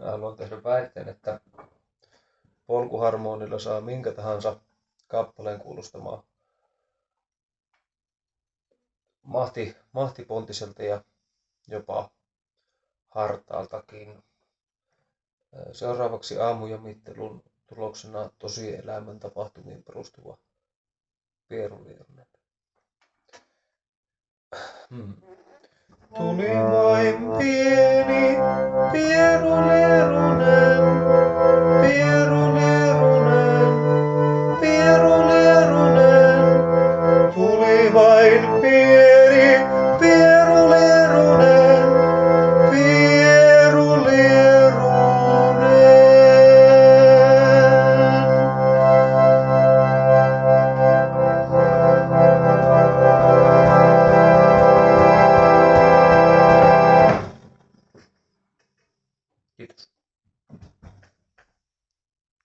Haluan tehdä väitteen, että polkuharmonilla saa minkä tahansa kappaleen kuulostamaan mahtipontiselta ja jopa hartaaltakin. Seuraavaksi aamujamittelun tuloksena tosielämän tapahtumiin perustuva pierulierunen. Tuli vain pieni pierulierunen, pierulierunen, pierulierunen. Tuli vain pieni pierulierunen, pierulierunen. Kiitos.